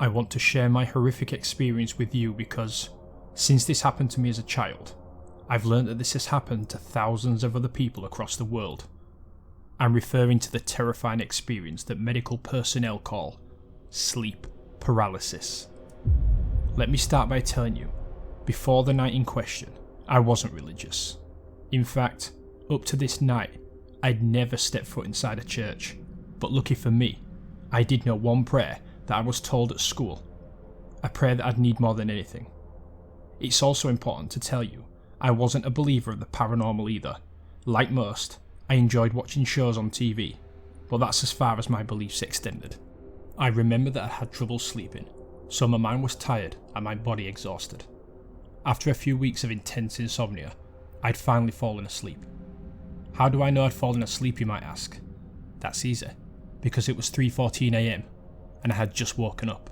I want to share my horrific experience with you because, since this happened to me as a child, I've learned that this has happened to thousands of other people across the world. I'm referring to the terrifying experience that medical personnel call sleep paralysis. Let me start by telling you, before the night in question, I wasn't religious. In fact, up to this night, I'd never stepped foot inside a church, but lucky for me, I did know one prayer that I was told at school, a prayer that I'd need more than anything. It's also important to tell you, I wasn't a believer of the paranormal either. Like most, I enjoyed watching shows on TV, but that's as far as my beliefs extended. I remember that I had trouble sleeping, so my mind was tired and my body exhausted. After a few weeks of intense insomnia, I'd finally fallen asleep. How do I know I'd fallen asleep, you might ask? That's easy, because it was 3:14 AM and I had just woken up.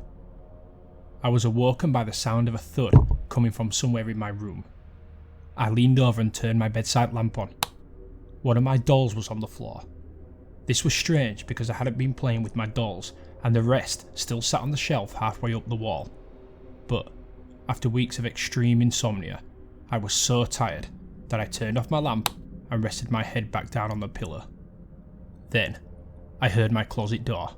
I was awoken by the sound of a thud coming from somewhere in my room. I leaned over and turned my bedside lamp on. One of my dolls was on the floor. This was strange because I hadn't been playing with my dolls and the rest still sat on the shelf halfway up the wall. But after weeks of extreme insomnia, I was so tired that I turned off my lamp and rested my head back down on the pillow. Then, I heard my closet door.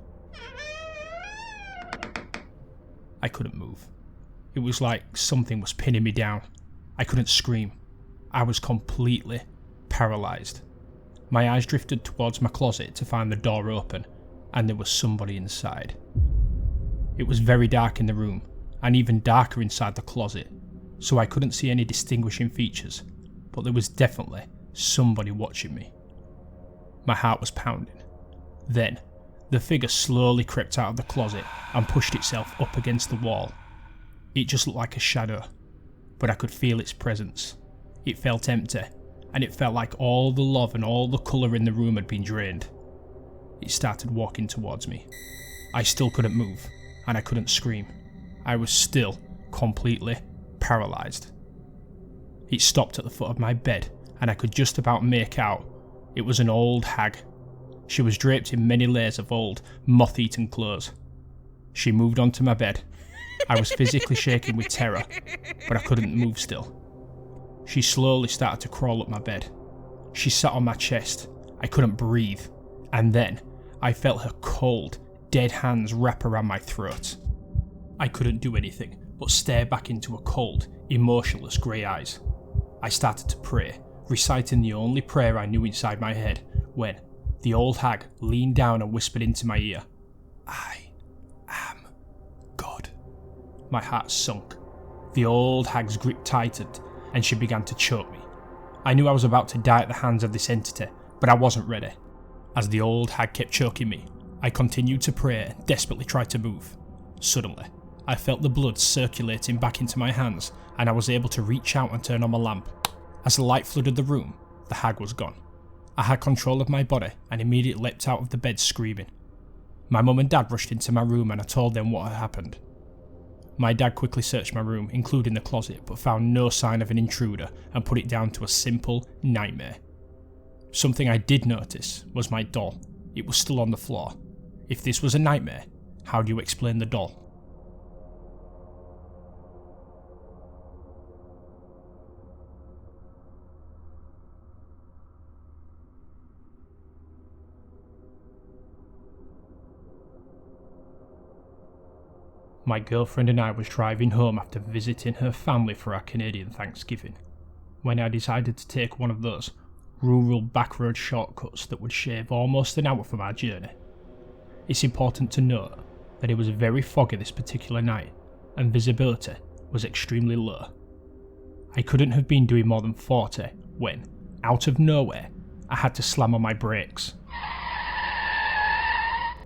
I couldn't move. It was like something was pinning me down. I couldn't scream. I was completely paralysed. My eyes drifted towards my closet to find the door open, and there was somebody inside. It was very dark in the room, and even darker inside the closet, so I couldn't see any distinguishing features, but there was definitely somebody watching me. My heart was pounding. Then, the figure slowly crept out of the closet and pushed itself up against the wall. It just looked like a shadow, but I could feel its presence. It felt empty, and it felt like all the love and all the colour in the room had been drained. It started walking towards me. I still couldn't move, and I couldn't scream. I was still completely paralysed. It stopped at the foot of my bed, and I could just about make out it was an old hag. She was draped in many layers of old, moth-eaten clothes. She moved onto my bed. I was physically shaking with terror, but I couldn't move still. She slowly started to crawl up my bed. She sat on my chest. I couldn't breathe. And then, I felt her cold, dead hands wrap around my throat. I couldn't do anything but stare back into her cold, emotionless grey eyes. I started to pray, reciting the only prayer I knew inside my head, when the old hag leaned down and whispered into my ear, "I am God." My heart sunk. The old hag's grip tightened, and she began to choke me. I knew I was about to die at the hands of this entity, but I wasn't ready. As the old hag kept choking me, I continued to pray and desperately tried to move. Suddenly, I felt the blood circulating back into my hands, and I was able to reach out and turn on my lamp. As the light flooded the room, the hag was gone. I had control of my body and immediately leapt out of the bed screaming. My mum and dad rushed into my room and I told them what had happened. My dad quickly searched my room, including the closet, but found no sign of an intruder and put it down to a simple nightmare. Something I did notice was my doll. It was still on the floor. If this was a nightmare, how do you explain the doll? My girlfriend and I was driving home after visiting her family for our Canadian Thanksgiving, when I decided to take one of those rural backroad shortcuts that would shave almost an hour from our journey. It's important to note that it was very foggy this particular night, and visibility was extremely low. I couldn't have been doing more than 40 when, out of nowhere, I had to slam on my brakes.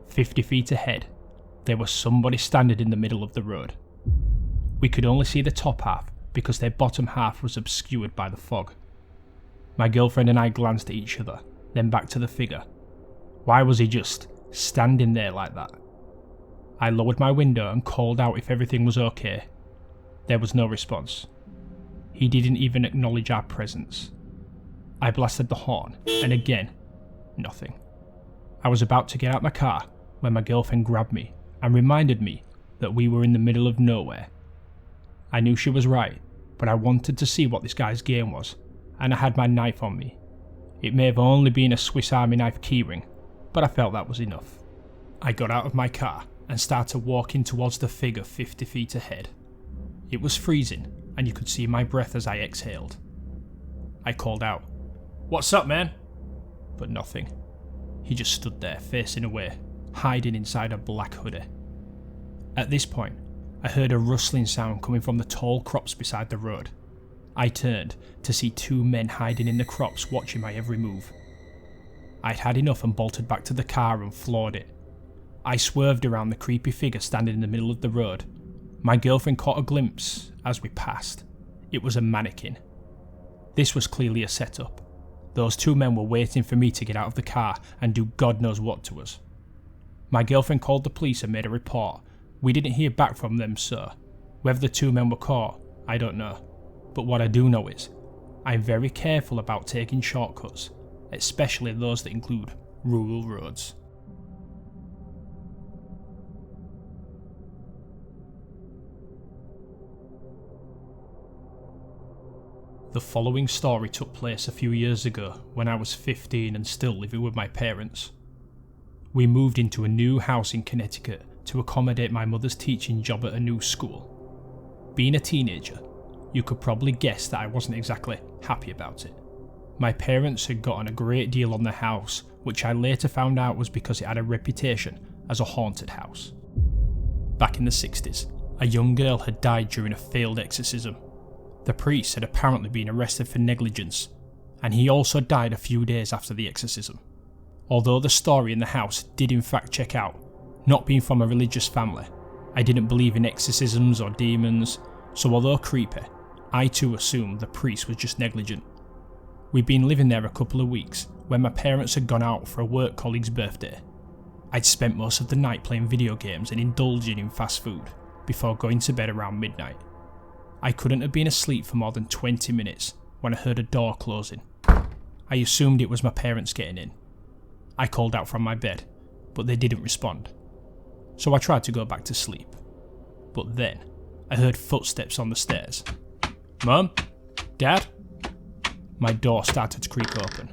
50 feet ahead, there was somebody standing in the middle of the road. We could only see the top half because their bottom half was obscured by the fog. My girlfriend and I glanced at each other, then back to the figure. Why was he just standing there like that? I lowered my window and called out if everything was okay. There was no response. He didn't even acknowledge our presence. I blasted the horn, and again, nothing. I was about to get out my car when my girlfriend grabbed me and reminded me that we were in the middle of nowhere. I knew she was right, but I wanted to see what this guy's game was, and I had my knife on me. It may have only been a Swiss Army knife keyring, but I felt that was enough. I got out of my car and started walking towards the figure 50 feet ahead. It was freezing, and you could see my breath as I exhaled. I called out, "What's up, man?" But nothing. He just stood there facing away, hiding inside a black hoodie. At this point, I heard a rustling sound coming from the tall crops beside the road. I turned to see two men hiding in the crops watching my every move. I'd had enough and bolted back to the car and floored it. I swerved around the creepy figure standing in the middle of the road. My girlfriend caught a glimpse as we passed. It was a mannequin. This was clearly a setup. Those two men were waiting for me to get out of the car and do God knows what to us. My girlfriend called the police and made a report. We didn't hear back from them, so whether the two men were caught, I don't know. But what I do know is, I'm very careful about taking shortcuts, especially those that include rural roads. The following story took place a few years ago when I was 15 and still living with my parents. We moved into a new house in Connecticut to accommodate my mother's teaching job at a new school. Being a teenager, you could probably guess that I wasn't exactly happy about it. My parents had gotten a great deal on the house, which I later found out was because it had a reputation as a haunted house. Back in the 60s, a young girl had died during a failed exorcism. The priest had apparently been arrested for negligence, and he also died a few days after the exorcism. Although the story in the house did in fact check out, not being from a religious family, I didn't believe in exorcisms or demons, so although creepy, I too assumed the priest was just negligent. We'd been living there a couple of weeks when my parents had gone out for a work colleague's birthday. I'd spent most of the night playing video games and indulging in fast food before going to bed around midnight. I couldn't have been asleep for more than 20 minutes when I heard a door closing. I assumed it was my parents getting in. I called out from my bed, but they didn't respond. So I tried to go back to sleep. But then, I heard footsteps on the stairs. "Mum? Dad?" My door started to creak open.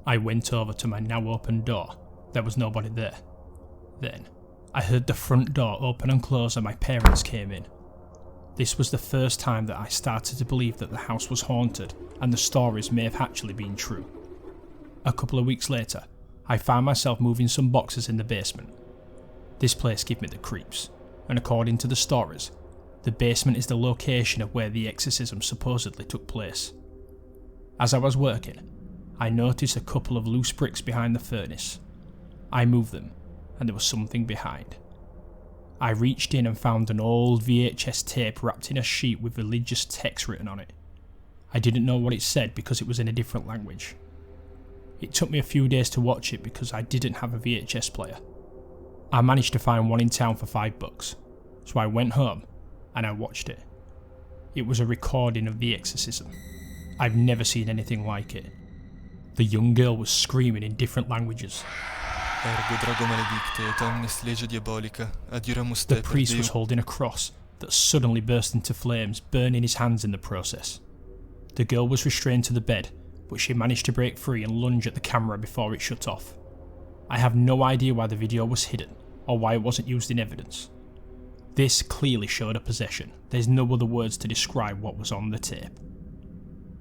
I went over to my now open door. There was nobody there. Then, I heard the front door open and close and my parents came in. This was the first time that I started to believe that the house was haunted and the stories may have actually been true. A couple of weeks later, I found myself moving some boxes in the basement. This place gave me the creeps, and according to the stories, the basement is the location of where the exorcism supposedly took place. As I was working, I noticed a couple of loose bricks behind the furnace. I moved them, and there was something behind. I reached in and found an old VHS tape wrapped in a sheet with religious text written on it. I didn't know what it said because it was in a different language. It took me a few days to watch it because I didn't have a VHS player. I managed to find one in town for $5, so I went home and I watched it. It was a recording of the exorcism. I've never seen anything like it. The young girl was screaming in different languages. The priest was holding a cross that suddenly burst into flames, burning his hands in the process. The girl was restrained to the bed, but she managed to break free and lunge at the camera before it shut off. I have no idea why the video was hidden, or why it wasn't used in evidence. This clearly showed a possession. There's no other words to describe what was on the tape.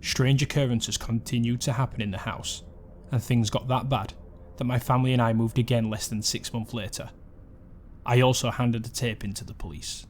Strange occurrences continued to happen in the house, and things got that bad that my family and I moved again less than 6 months later. I also handed the tape in to the police.